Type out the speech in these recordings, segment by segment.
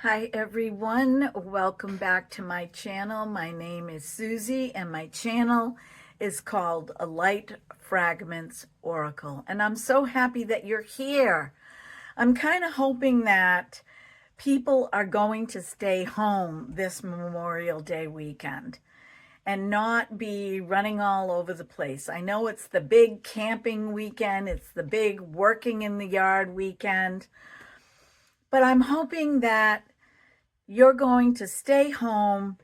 Hi everyone, welcome back to my channel. My name is Susie and my channel is called A Light Fragments Oracle, and I'm so happy that you're here. I'm kind of hoping that people are going to stay home this Memorial Day weekend and not be running all over the place. I know it's the big camping weekend, it's the big working in the yard weekend, but I'm hoping that you're going to stay home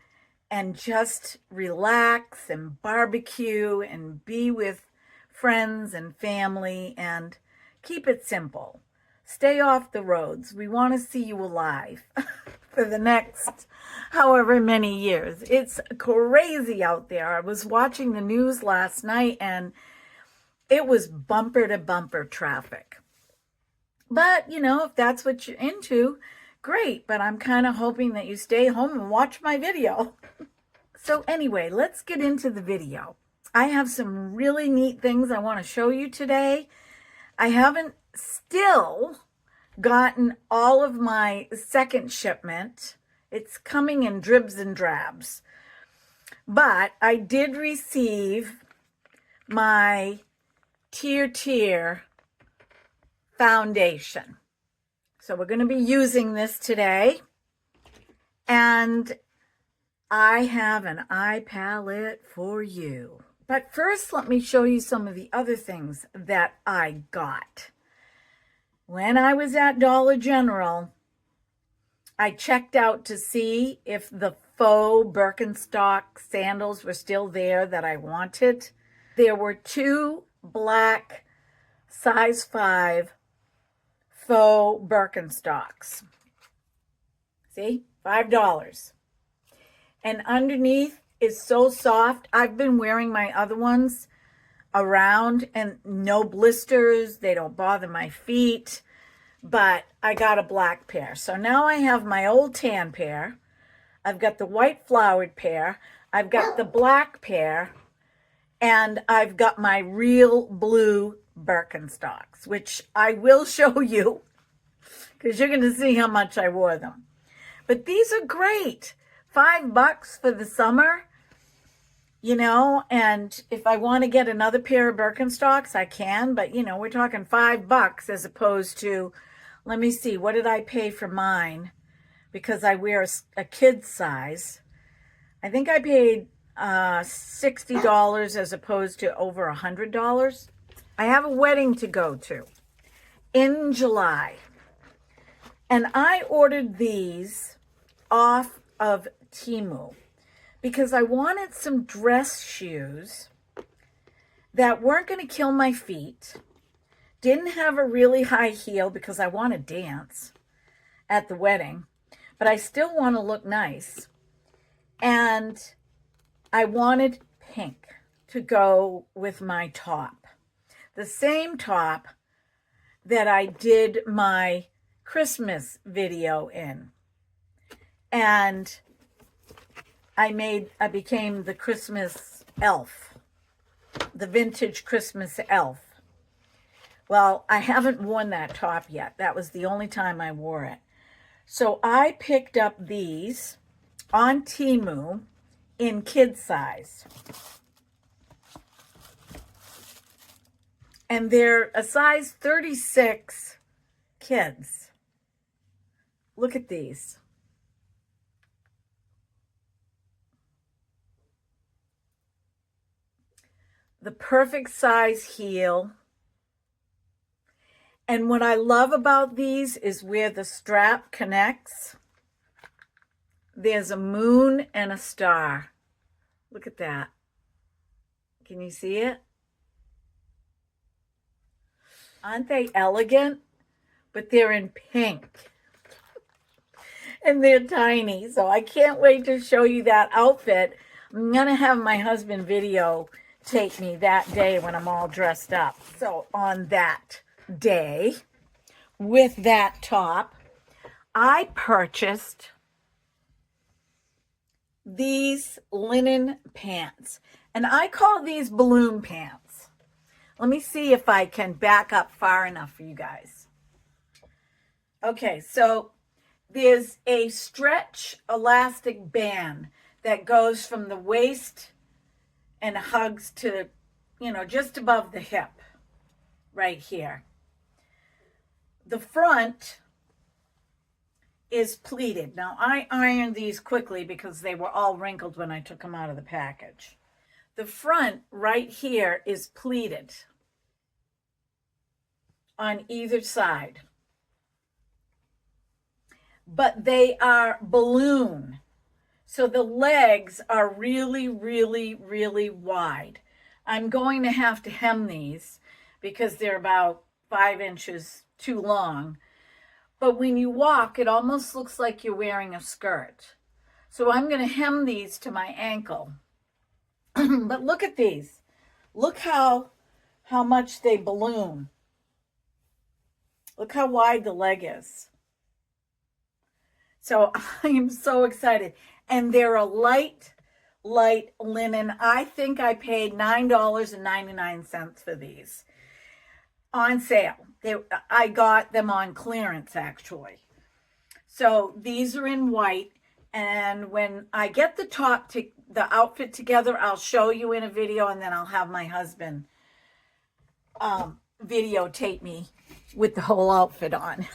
and just relax and barbecue and be with friends and family and keep it simple. Stay off the roads. We want to see you alive for the next however many years. It's crazy out there. I was watching the news last night and it was bumper to bumper traffic. But, you know, if that's what you're into, great. But I'm kind of hoping that you stay home and watch my video. So anyway, let's get into the video. I have some really neat things I want to show you today. I haven't still gotten all of my second shipment. It's coming in dribs and drabs. But I did receive my Tier foundation. So we're going to be using this today. And I have an eye palette for you. But first, let me show you some of the other things that I got. When I was at Dollar General, I checked out to see if the faux Birkenstock sandals were still there that I wanted. There were two black size 5 faux Birkenstocks. See, $5. And underneath is so soft. I've been wearing my other ones around and no blisters. They don't bother my feet. But I got a black pair. So now I have my old tan pair. I've got the white flowered pair. I've got the black pair. And I've got my real blue Birkenstocks, which I will show you because you're going to see how much I wore them. But these are great. $5 for the summer, you know, and if I want to get another pair of Birkenstocks, I can, but you know, we're talking $5 as opposed to, let me see, what did I pay for mine? Because I wear a kid's size. I think I paid $60 as opposed to over $100. I have a wedding to go to in July. And I ordered these off of Temu because I wanted some dress shoes that weren't going to kill my feet. Didn't have a really high heel because I want to dance at the wedding, but I still want to look nice. And I wanted pink to go with my top. The same top that I did my Christmas video in. And I became the Christmas elf, the vintage Christmas elf. Well, I haven't worn that top yet. That was the only time I wore it. So I picked up these on Temu in kid size. And they're a size 36 kids. Look at these. The perfect size heel. And what I love about these is where the strap connects. There's a moon and a star. Look at that. Can you see it? Aren't they elegant? But they're in pink. And they're tiny. So I can't wait to show you that outfit. I'm going to have my husband videotape me that day when I'm all dressed up. So on that day, with that top, I purchased these linen pants. And I call these balloon pants. Let me see if I can back up far enough for you guys. Okay, so there's a stretch elastic band that goes from the waist and hugs to, you know, just above the hip right here. The front is pleated. Now, I ironed these quickly because they were all wrinkled when I took them out of the package. The front right here is pleated on either side, but they are balloon. So the legs are really, really, really wide. I'm going to have to hem these because they're about 5 inches too long. But when you walk, it almost looks like you're wearing a skirt. So I'm going to hem these to my ankle. But look at these. Look how much they balloon. Look how wide the leg is. So I am so excited. And they're a light linen. I think I paid $9.99 for these on sale. I got them on clearance, actually. So these are in white. And when I get the outfit together, I'll show you in a video, and then I'll have my husband videotape me with the whole outfit on.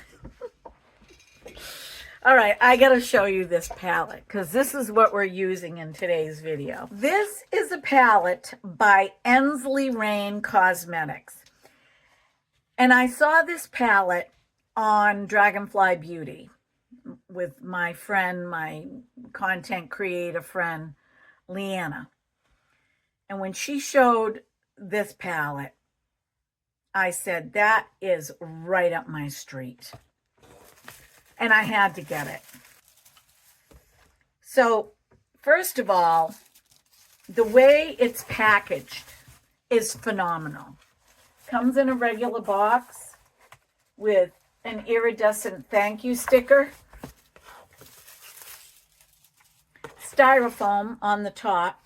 All right, I got to show you this palette because this is what we're using in today's video. This is a palette by Ensley Cosmetics. And I saw this palette on Dragonfly Beauty with my friend, my content creator friend, Leanna. And when she showed this palette, I said, that is right up my street. And I had to get it. So, first of all, the way it's packaged is phenomenal. Comes in a regular box with an iridescent thank you sticker. Styrofoam on the top.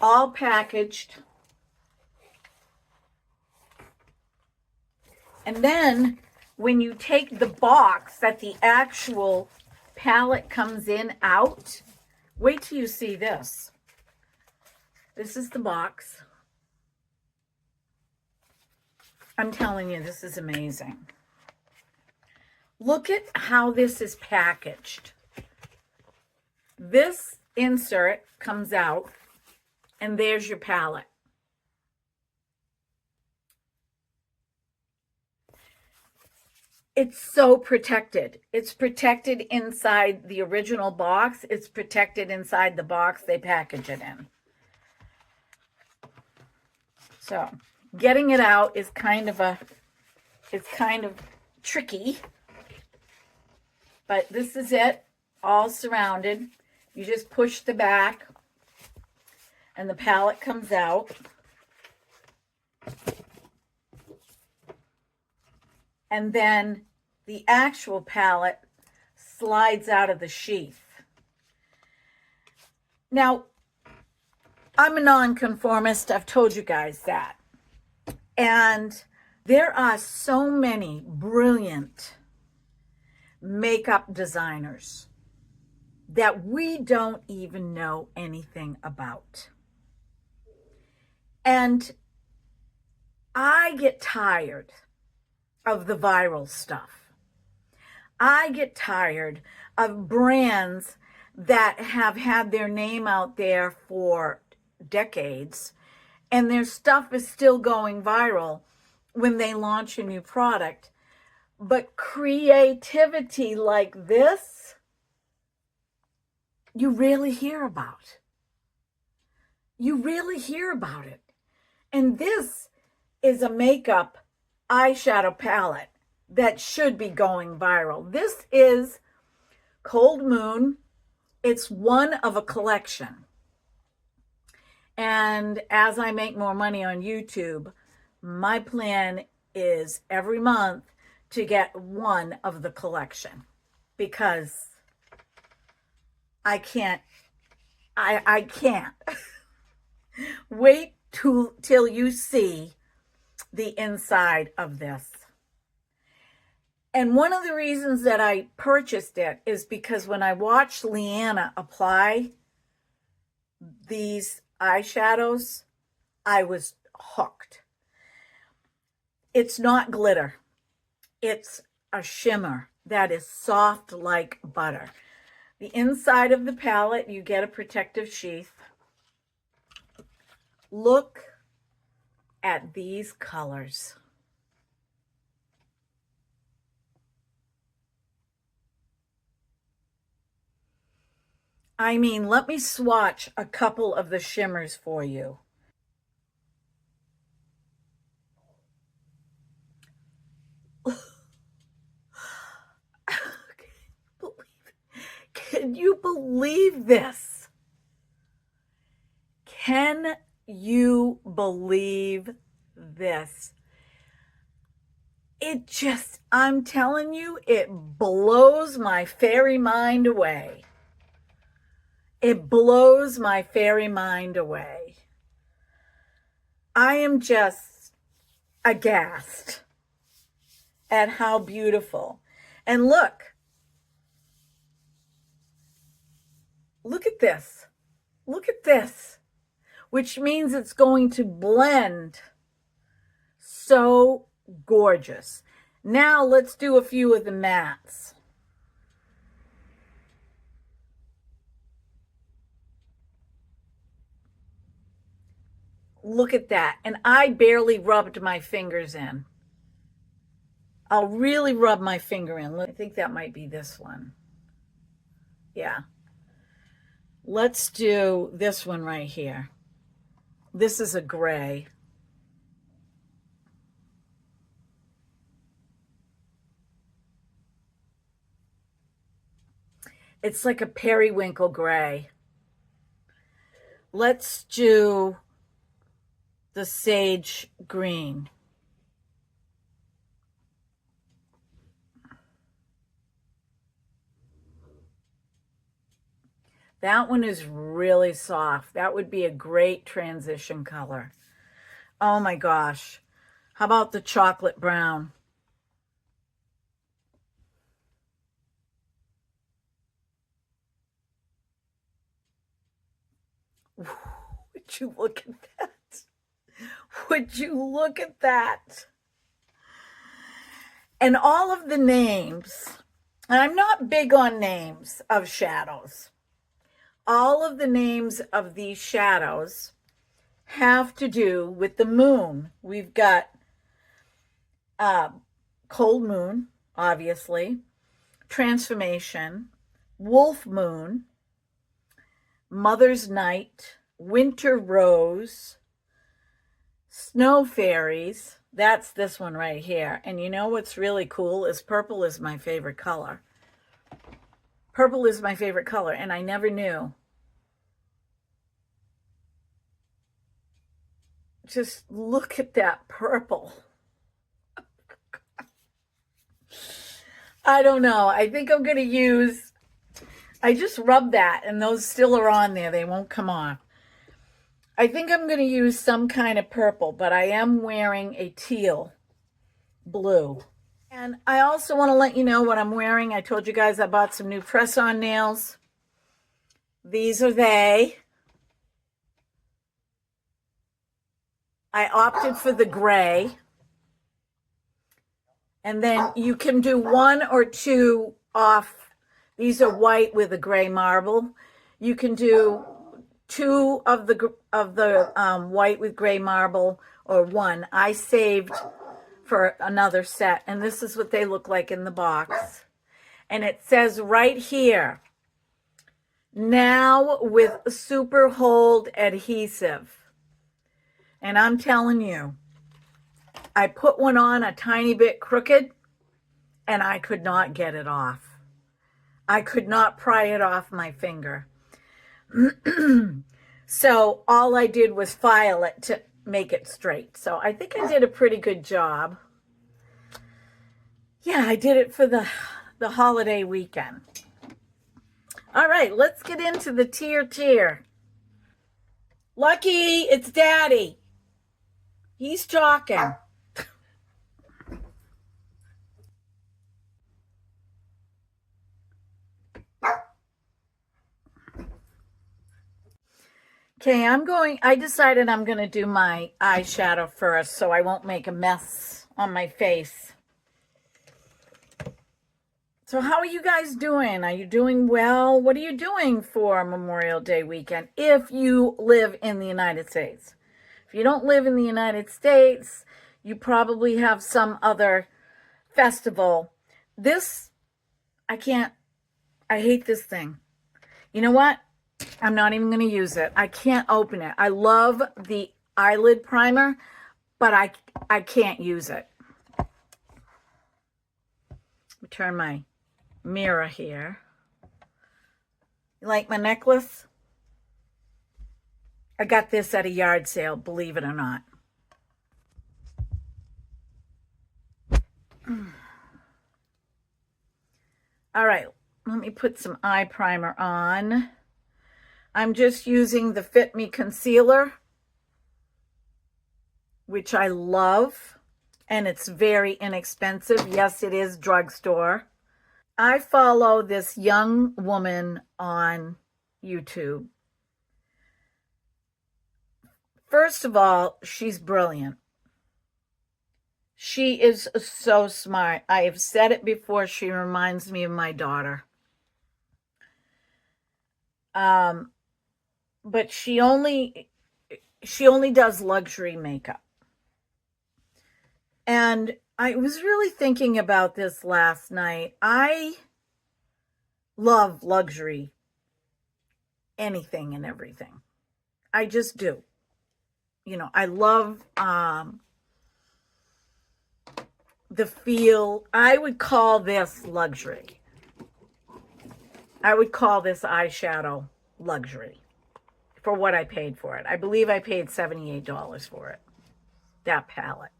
All packaged. And then when you take the box that the actual palette comes in out, wait till you see this. This is the box. I'm telling you, this is amazing. Look at how this is packaged. This insert comes out, and there's your palette. It's so protected. It's protected inside the original box. It's protected inside the box they package it in. So getting it out is kind of tricky. But this is it, all surrounded. You just push the back and the palette comes out. And then the actual palette slides out of the sheath. Now, I'm a nonconformist. I've told you guys that. And there are so many brilliant makeup designers that we don't even know anything about. And I get tired of the viral stuff. I get tired of brands that have had their name out there for decades and their stuff is still going viral when they launch a new product. But creativity like this, you rarely hear about. You really hear about it. And this is a makeup eyeshadow palette that should be going viral. This is Cold Moon. It's one of a collection. And as I make more money on YouTube, my plan is every month to get one of the collection because I can't wait till you see the inside of this. And one of the reasons that I purchased it is because when I watched Leanna apply these eyeshadows, I was hooked. It's not glitter. It's a shimmer that is soft like butter. The inside of the palette, you get a protective sheath. Look at these colors. I mean, let me swatch a couple of the shimmers for you. Can you believe this? Can you believe this? It just, I'm telling you, it blows my fairy mind away. It blows my fairy mind away. I am just aghast at how beautiful. And look at this. Look at this, which means it's going to blend so gorgeous. Now let's do a few of the mattes. Look at that. And I barely rubbed my fingers in. I'll really rub my finger in. I think that might be this one. Yeah. Let's do this one right here. This is a gray. It's like a periwinkle gray. Let's do the sage green. That one is really soft. That would be a great transition color. Oh my gosh. How about the chocolate brown? Would you look at that? Would you look at that? And all of the names, and I'm not big on names of shadows. All of the names of these shadows have to do with the moon. We've got cold moon, obviously, transformation, wolf moon, mother's night, winter rose, snow fairies. That's this one right here. And you know what's really cool is purple is my favorite color. Purple is my favorite color, and I never knew. Just look at that purple. I don't know. I think I'm going to use, I just rubbed that and those still are on there. They won't come off. I think I'm going to use some kind of purple, but I am wearing a teal blue. And I also want to let you know what I'm wearing. I told you guys I bought some new press-on nails. These are they. I opted for the gray. And then you can do one or two off. These are white with a gray marble. You can do two of the white with gray marble or one. I saved for another set, and this is what they look like in the box. And it says right here, now with super hold adhesive. And I'm telling you, I put one on a tiny bit crooked and I could not get it off. I could not pry it off my finger. So all I did was file it to make it straight. So I think I did a pretty good job. Yeah, I did it for the holiday weekend. All right, let's get into the tier. Lucky, it's Daddy. He's talking. Okay, I decided I'm going to do my eyeshadow first so I won't make a mess on my face. So how are you guys doing? Are you doing well? What are you doing for Memorial Day weekend if you live in the United States? If you don't live in the United States, you probably have some other festival. I hate this thing. You know what? I'm not even going to use it. I can't open it. I love the eyelid primer, but I can't use it. Turn my mirror here. You like my necklace? I got this at a yard sale, believe it or not. All right, let me put some eye primer on. I'm just using the Fit Me concealer, which I love, and it's very inexpensive. Yes, it is drugstore. I follow this young woman on YouTube. First of all, she's brilliant. She is so smart. I have said it before. She reminds me of my daughter. But she only does luxury makeup. And I was really thinking about this last night. I love luxury, anything and everything. I just do. You know, I love the feel. I would call this luxury. I would call this eyeshadow luxury for what I paid for it. I believe I paid $78 for it, that palette.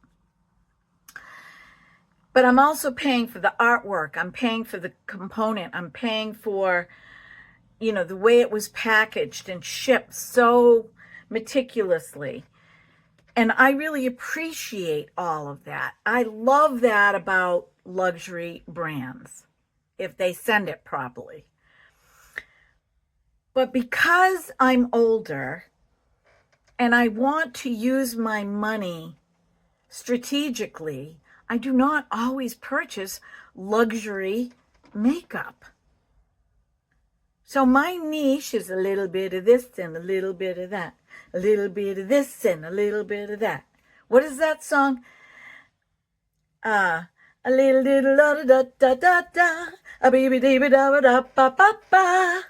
But I'm also paying for the artwork. I'm paying for the component. I'm paying for, you know, the way it was packaged and shipped so meticulously. And I really appreciate all of that. I love that about luxury brands, if they send it properly. But because I'm older and I want to use my money strategically, I do not always purchase luxury makeup. So my niche is a little bit of this and a little bit of that. A little bit of this and a little bit of that. What is that song? A little da da da da da. A baby da da da ba ba ba.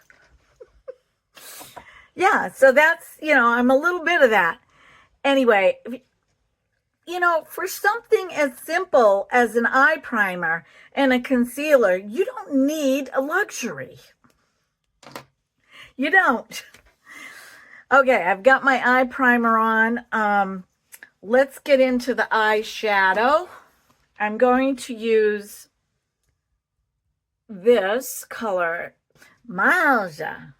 Yeah, so that's, you know, I'm a little bit of that. Anyway, you know, for something as simple as an eye primer and a concealer, you don't need a luxury. You don't. Okay, I've got my eye primer on. Let's get into the eyeshadow. I'm going to use this color, Makiage.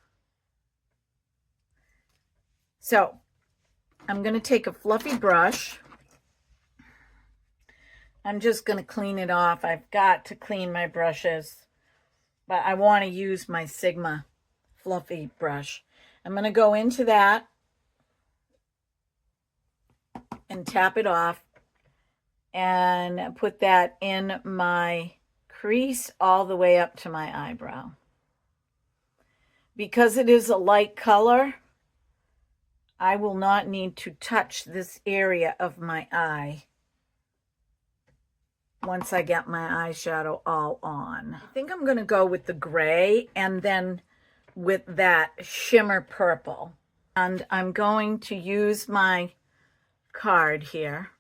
So I'm going to take a fluffy brush. I'm just going to clean it off. I've got to clean my brushes, but I want to use my Sigma fluffy brush. I'm going to go into that and tap it off and put that in my crease all the way up to my eyebrow. Because it is a light color, I will not need to touch this area of my eye once I get my eyeshadow all on. I think I'm going to go with the gray and then with that shimmer purple. And I'm going to use my card here.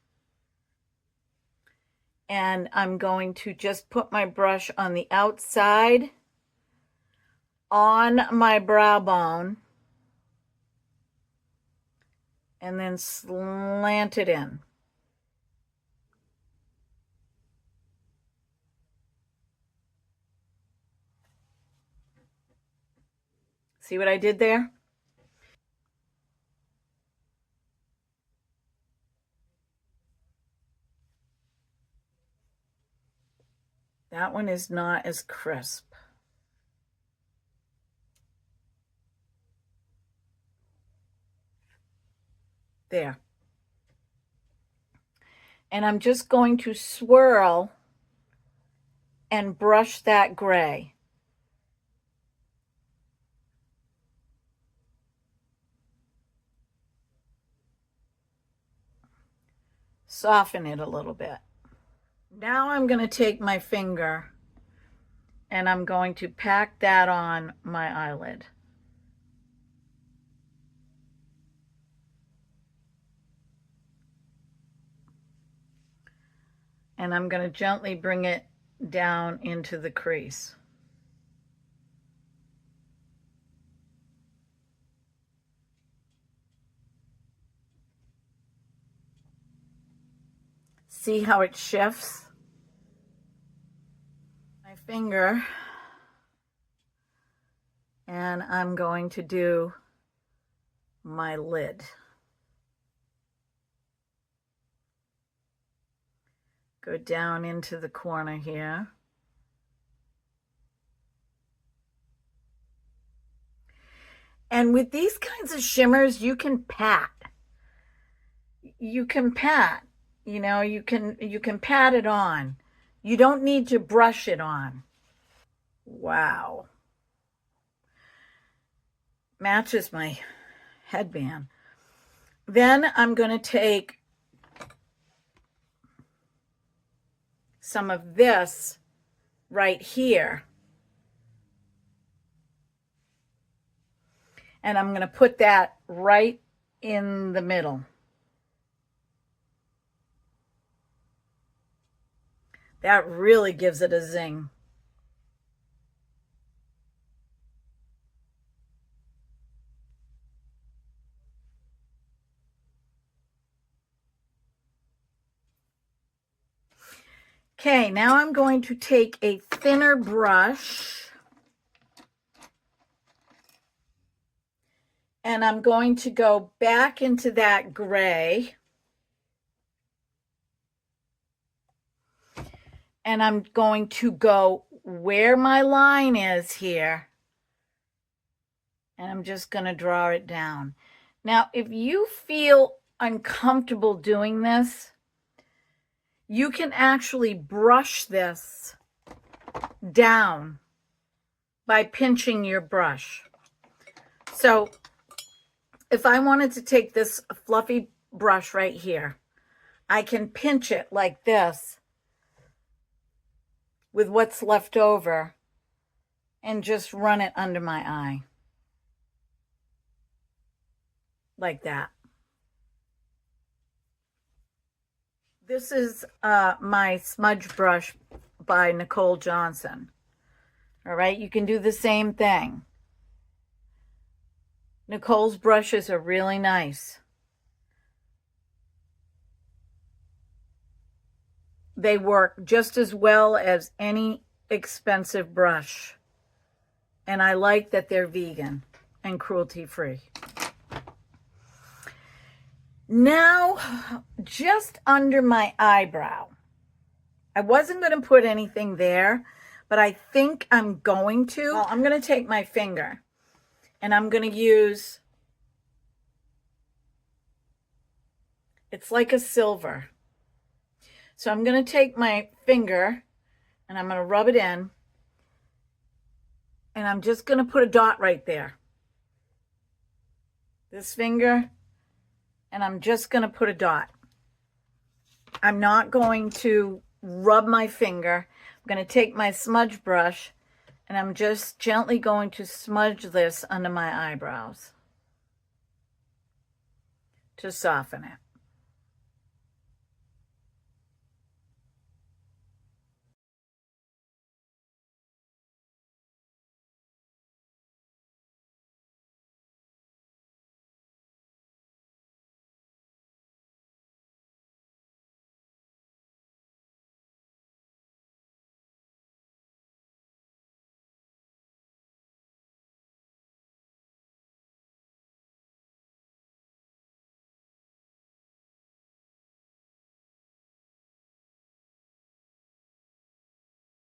And I'm going to just put my brush on the outside on my brow bone and then slant it in. See what I did there? That one is not as crisp. There. And I'm just going to swirl and brush that gray. Soften it a little bit. Now I'm going to take my finger and I'm going to pack that on my eyelid. And I'm going to gently bring it down into the crease. See how it shifts? My finger, and I'm going to do my lid. Go down into the corner here. And with these kinds of shimmers, you can pat. You can pat. You know, you can pat it on. You don't need to brush it on. Wow. Matches my headband. Then I'm going to take some of this right here. And I'm going to put that right in the middle. That really gives it a zing. Okay, now I'm going to take a thinner brush and I'm going to go back into that gray. And I'm going to go where my line is here. And I'm just going to draw it down. Now, if you feel uncomfortable doing this, you can actually brush this down by pinching your brush. So if I wanted to take this fluffy brush right here, I can pinch it like this with what's left over and just run it under my eye. Like that. This is my smudge brush by Nicole Johnson. All right, you can do the same thing. Nicole's brushes are really nice. They work just as well as any expensive brush. And I like that they're vegan and cruelty-free. Now, just under my eyebrow. I wasn't going to put anything there, but I think I'm going to. Well, I'm going to take my finger and I'm going to use, it's like a silver. So I'm going to take my finger and I'm going to rub it in. And I'm just going to put a dot right there. This finger, and I'm just going to put a dot. I'm not going to rub my finger. I'm going to take my smudge brush and I'm just gently going to smudge this under my eyebrows to soften it.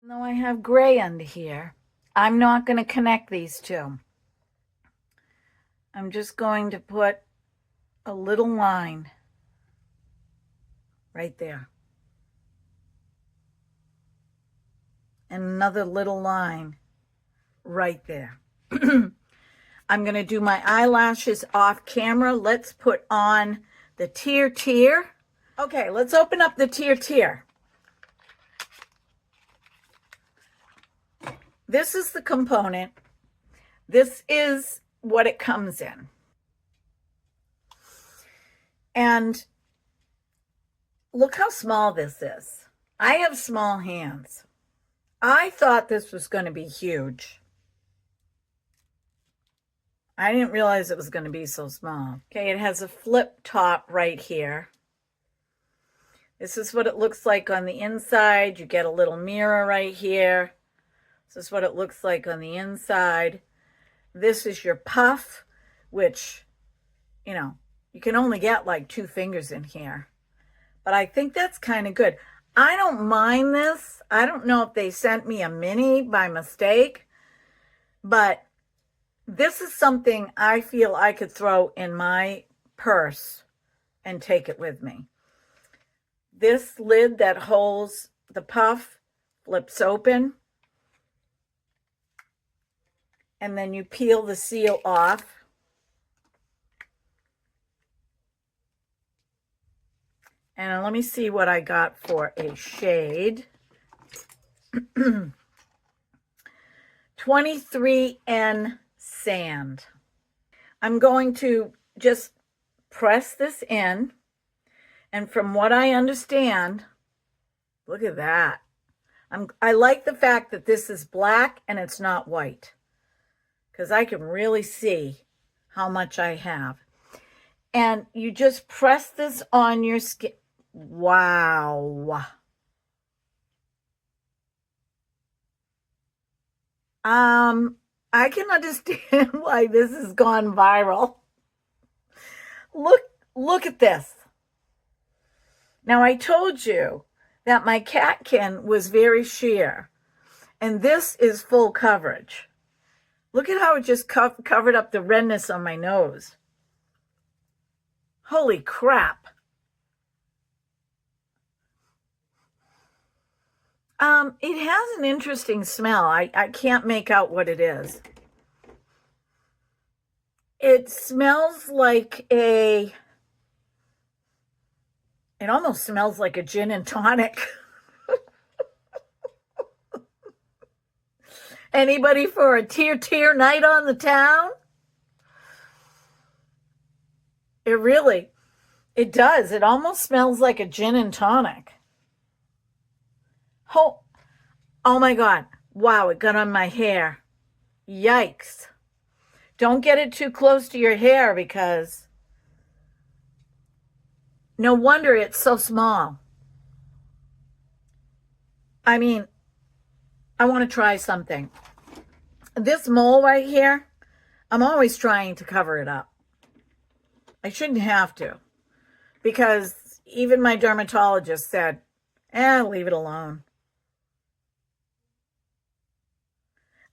Now I have gray under here. I'm not going to connect these two. I'm just going to put a little line right there. And another little line right there. I'm going to do my eyelashes off camera. Let's put on the tear. Okay, let's open up the tear. This is the component. This is what it comes in. And look how small this is. I have small hands. I thought this was going to be huge. I didn't realize it was going to be so small. Okay, it has a flip top right here. This is what it looks like on the inside. You get a little mirror right here. This is what it looks like on the inside. This is your puff, which, you know, you can only get like 2 fingers in here. But I think that's kind of good. I don't mind this. I don't know if they sent me a mini by mistake, but this is something I feel I could throw in my purse and take it with me. This lid that holds the puff flips open. And then you peel the seal off. And let me see what I got for a shade. 23N Sand. I'm going to just press this in. And from what I understand, look at that. I like the fact that this is black and it's not white, because I can really see how much I have. And you just press this on your skin. Wow. I can understand why this has gone viral. Look at this. Now, I told you that my catkin was very sheer, and this is full coverage. Look at how it just covered up the redness on my nose. Holy crap. It has an interesting smell. I can't make out what it is. It smells like it almost smells like a gin and tonic. Anybody for a tear night on the town? It does. It almost smells like a gin and tonic. Oh my God. Wow, it got on my hair. Yikes. Don't get it too close to your hair, because no wonder it's so small. I mean, I want to try something. This mole right here, I'm always trying to cover it up. I shouldn't have to, because even my dermatologist said, leave it alone.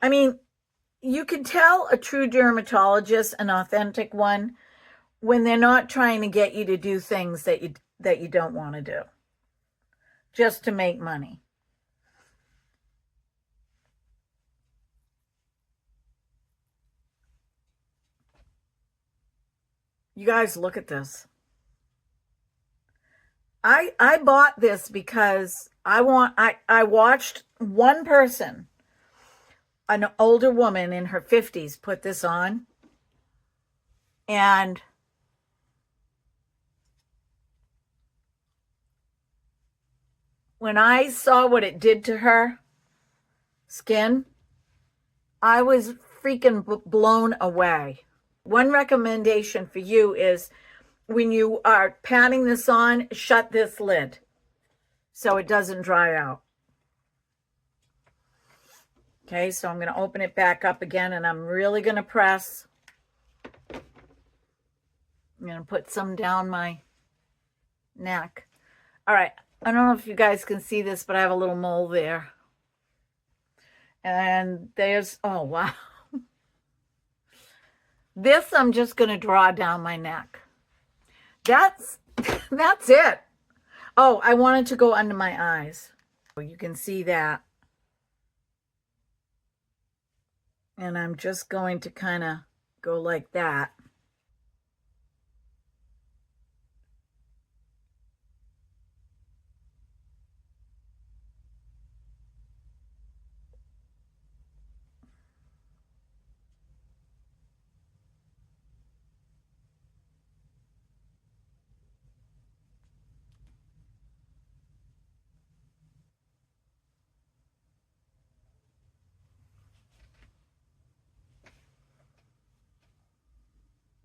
I mean, you can tell a true dermatologist, an authentic one, when they're not trying to get you to do things that you don't want to do just to make money. You guys, look at this. I bought this because I watched one person, an older woman in her 50s, put this on, and when I saw what it did to her skin, I was freaking blown away. One recommendation for you is, when you are patting this on, shut this lid so it doesn't dry out. Okay, so I'm going to open it back up again, and I'm really going to press. I'm going to put some down my neck. All right, I don't know if you guys can see this, but I have a little mole there. And there's, oh, wow. This I'm just going to draw down my neck. That's it. Oh, I wanted to go under my eyes. You can see that. And I'm just going to kind of go like that.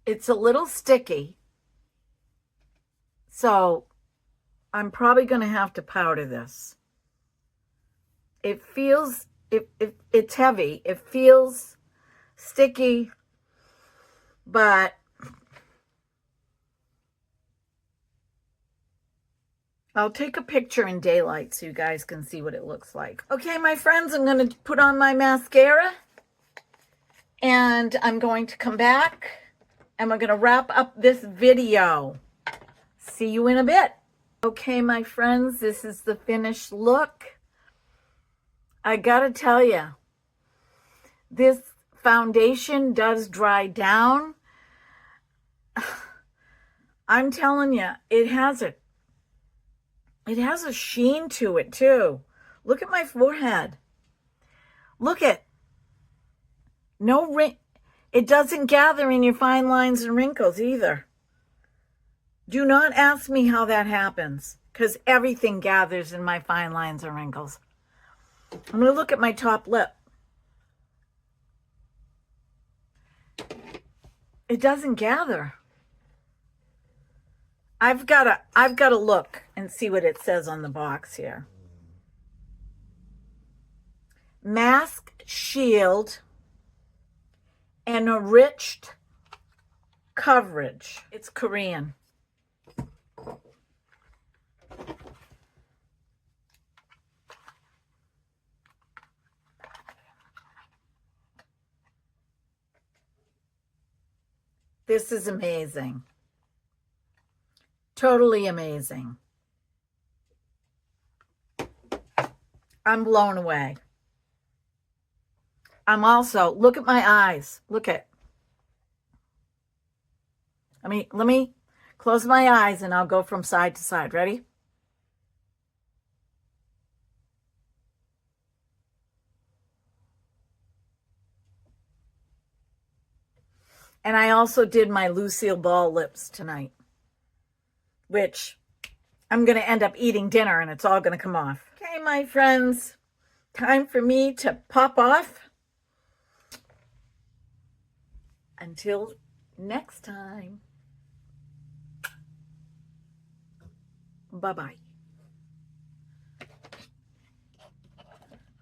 It's a little sticky, so I'm probably going to have to powder this. It feels, it's heavy. It feels sticky, but I'll take a picture in daylight so you guys can see what it looks like. Okay, my friends, I'm going to put on my mascara, and I'm going to come back, and we're going to wrap up this video. See you in a bit. Okay, my friends, this is the finished look. I gotta tell you, this foundation does dry down. I'm telling you, it has a sheen to it too. Look at my forehead. Look at, no ring. It doesn't gather in your fine lines and wrinkles either. Do not ask me how that happens, because everything gathers in my fine lines and wrinkles. I'm going to look at my top lip. It doesn't gather. I've got to look and see what it says on the box here. Mask shield, enriched coverage. It's Korean. This is amazing. Totally amazing. I'm blown away. I'm also, look at my eyes. Look at. Let me close my eyes and I'll go from side to side. Ready? And I also did my Lucille Ball lips tonight, which I'm going to end up eating dinner and it's all going to come off. Okay, my friends, time for me to pop off. Until next time. Bye-bye.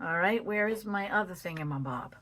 All right, where is my other thingamabob?